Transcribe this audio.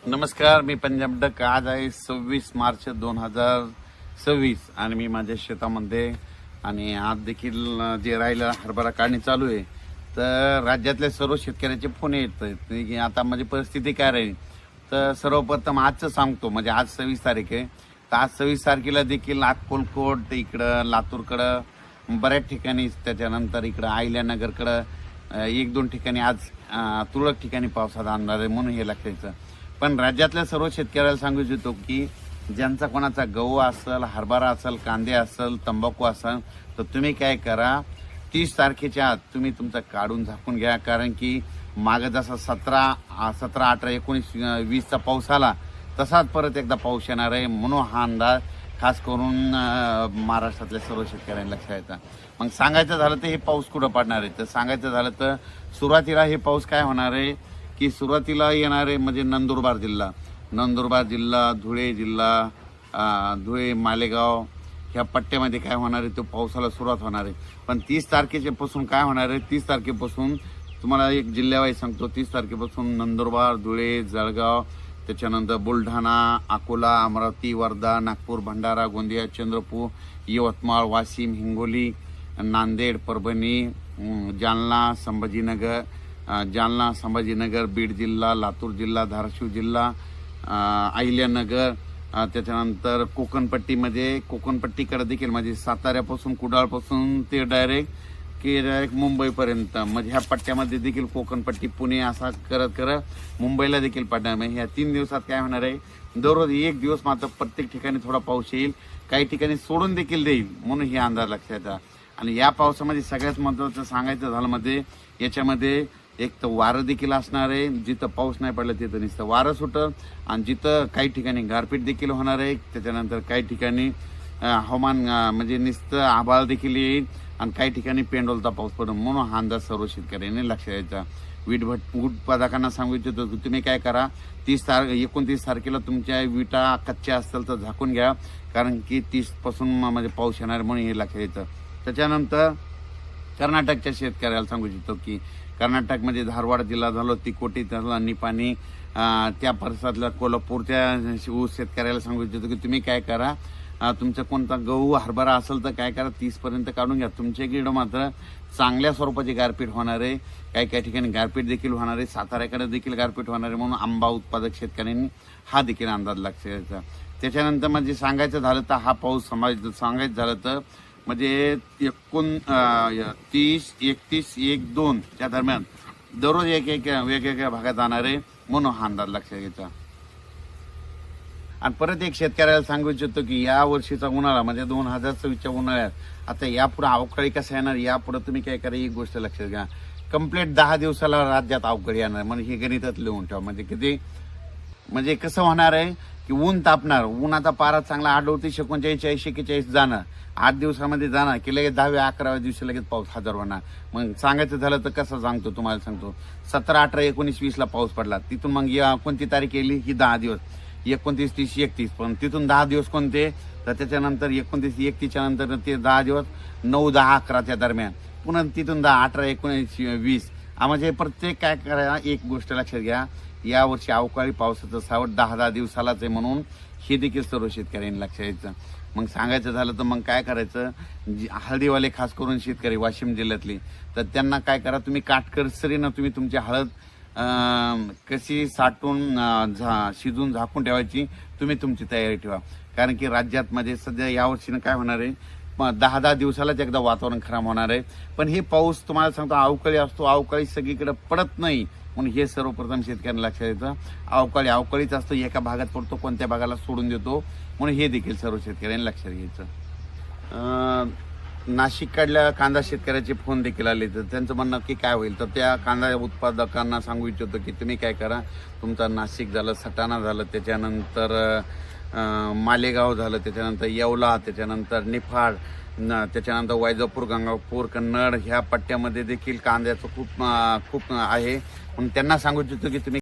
नमस्कार, मी पंजाब डक. आज आहे 26 मार्च 2026 आणि मी माझ्या शेतामध्ये आणि आज देखील जे राहिलं हरभरा काढणी चालू आहे. तर राज्यातल्या सर्व शेतकऱ्याचे फोन येत आहेत की आता माझी परिस्थिती काय राहील. तर सर्वप्रथम आजचं सांगतो, म्हणजे आज 26 तारीख आहे. तर आज 26 तारखेला देखील अक्कलकोट इकडं लातूरकडं बऱ्याच ठिकाणी, त्याच्यानंतर इकडं अहिल्यानगरकडं एक दोन ठिकाणी आज तुरळक ठिकाणी पावसाचा अंदाज आहे, म्हणून हे लक्षायचं. पण राज्यातल्या सर्व शेतकऱ्याला सांगू इच्छितो की ज्यांचा कोणाचा गहू असेल, हरभरा असेल, कांदे असेल, तंबाखू असेल, तर तुम्ही काय करा, 30 तारखेच्या आत तुम्ही तुमचं काढून झाकून घ्या. कारण की मागं जसा 17, 18, 19, 20चा पाऊस आला तसाच परत एकदा पाऊस येणार आहे, म्हणून हा अंदाज खास करून महाराष्ट्रातल्या सर्व शेतकऱ्यांना लक्षात येतं. मग सांगायचं झालं तर हे पाऊस कुठं पडणार आहे, तर सांगायचं झालं तर सुरुवातीला हे पाऊस काय होणार आहे की सुरुवातीला येणारे म्हणजे नंदुरबार जिल्हा, धुळे जिल्हा, धुळे, मालेगाव ह्या पट्ट्यामध्ये काय होणार आहे, तो पावसाला सुरुवात होणार आहे. पण 30 तारखेपासून काय होणार आहे, 30 तारखेपासून तुम्हाला एक जिल्ह्यावाईज सांगतो. 30 तारखेपासून नंदुरबार, धुळे, जळगाव, त्याच्यानंतर बुलढाणा, अकोला, अमरावती, वर्धा, नागपूर, भंडारा, गोंदिया, चंद्रपूर, यवतमाळ, वाशिम, हिंगोली, नांदेड, परभणी, जालना, संभाजीनगर, बीड जिल्हा, लातूर जिल्हा, धाराशिव जिल्हा, अहिल्यानगर, त्याच्यानंतर कोकणपट्टीकडे देखील, म्हणजे साताऱ्यापासून, कुडाळपासून ते डायरेक्ट मुंबईपर्यंत, म्हणजे ह्या पट्ट्यामध्ये देखील कोकणपट्टी, पुणे असा करत करत मुंबईला देखील पडणार. म्हणजे ह्या 3 दिवसात काय होणार आहे, दररोज एक दिवस मात्र प्रत्येक ठिकाणी थोडा पाऊस येईल, काही ठिकाणी सोडून देखील देईल, म्हणून हे अंदाज लक्षात येतात. आणि या पावसामध्ये सगळ्यात महत्त्वाचं सांगायचं झालं म्हणजे याच्यामध्ये एक तर वारं देखील असणार आहे. जिथं पाऊस नाही पडला तिथं नुसतं वारं सुटलं, आणि जिथं काही ठिकाणी गारपीट देखील होणार आहे. त्याच्यानंतर काही ठिकाणी हवामान म्हणजे नुसतं आभाळ देखील येईल, आणि काही ठिकाणी पेंडोलचा पाऊस पडेल, म्हणून हा अंदाज सर्व शेतकऱ्यांनी लक्षात द्यायचा. वीट उत्पादकांना सांगू इच्छितो की तुम्ही काय करा, 29 तारखेला तुमच्या विटा कच्च्या असतील तर झाकून घ्या, कारण की 30 पासून म्हणजे पाऊस येणार, म्हणून हे लक्षात येतं. त्याच्यानंतर कर्नाटकच्या शेतकऱ्याला सांगू इच्छितो की कर्नाटकमध्ये धारवाड जिल्हा झालो, तिकोटी झाला, निपाणी, त्या परिसरातल्या कोल्हापूरच्या ऊस शेतकऱ्याला सांगू इच्छितो की तुम्ही काय करा, तुमचा कोणता गहू, हरभरा असेल तर काय करा, 30 पर्यंत काढून घ्या. तुमच्याकडे मात्र चांगल्या स्वरूपाची गारपीट होणार आहे, काही ठिकाणी गारपीट देखील होणार आहे, साताऱ्याकडे देखील गारपीट होणार आहे, म्हणून आंबा उत्पादक शेतकऱ्यांनी हा देखील अंदाज लक्षात द्यायचा. त्याच्यानंतर म्हणजे सांगायचं झालं तर हा पाऊस सांगायचं झालं तर म्हणजे 29, 31, 1, 2 त्या दरम्यान दररोज वेगवेगळ्या भागात जाणार आहे, म्हणून हा अंदाज लक्षात घ्यायचा. आणि परत एक शेतकऱ्याला सांगू इच्छितो की या वर्षीचा उन्हाळा म्हणजे 2024च्या उन्हाळ्यात आता यापुढे अवकाळी कसा येणार, यापुढे तुम्ही काय करा, एक गोष्ट लक्षात घ्या, कंप्लीट 10 दिवसाला राज्यात अवकाळी येणार. म्हणजे हे गणितात लिहून ठेवा. म्हणजे किती, म्हणजे कसं होणार आहे की ऊन तापणार, उन्हाचा पारा चांगला 38, 39, 40, 41 जाणार, 8 दिवसामध्ये जाणार की लगेच 10व्या 11व्या दिवशी लगेच पाऊस हजर होणार. मग सांगायचं झालं तर कसं सांगतो, तुम्हाला सांगतो. 17, 18, 19, 20ला पाऊस पडला, तिथून मग कोणती तारीख येईल ही 10 दिवस, 29, 30, 31, पण तिथून 10 दिवस कोणते, तर त्याच्यानंतर 29, 31च्या नंतर ते 10 दिवस 9, 10, 11च्या दरम्यान, पुन्हा तिथून 10, 18, 19, 20. म्हणजे प्रत्येक काय करायला एक गोष्ट लक्षात घ्या, यावर्षी अवकाळी पावसाचं सावट 10 दिवसालाच आहे, म्हणून हे देखील सर्व शेतकऱ्यांनी लक्षात द्यायचं. मग सांगायचं झालं तर मग काय करायचं, हळदीवाले खास करून शेतकरी वाशिम जिल्ह्यातले, तर त्यांना काय करा, तुम्ही काटकसरीनं तुम्ही तुमची हळद कशी साठवून शिजून झाकून ठेवायची, तुम्ही तुमची तयारी ठेवा. कारण की राज्यात म्हणजे सध्या यावर्षीनं काय होणार आहे, 10 दिवसालाच एकदा वातावरण खराब होणार आहे. पण हे पाऊस तुम्हाला सांगतो अवकाळी असतो, अवकाळी सगळीकडे पडत नाही, म्हणून हे सर्वप्रथम शेतकऱ्यांना लक्षात येतं. अवकाळीच असतो, एका भागात पडतो, कोणत्या भागाला सोडून देतो, म्हणून हे देखील सर्व शेतकऱ्यांनी लक्षात घ्यायचं. नाशिककडल्या कांदा शेतकऱ्याचे फोन देखील आले, तर त्यांचं म्हणणं की काय होईल, तर त्या कांदा उत्पादकांना सांगू इच्छितो की तुम्ही काय करा, तुमचा नाशिक झालं, सटाणा झालं, त्याच्यानंतर मालेगाव झालं, त्याच्यानंतर येवला, त्याच्यानंतर निफाड, त्याच्यानंतर वैजापूर, गंगापूर, कन्नड ह्या पट्ट्यामध्ये देखील कांद्याचं खूप आहे. म्हणून त्यांना सांगू इच्छितो की तुम्ही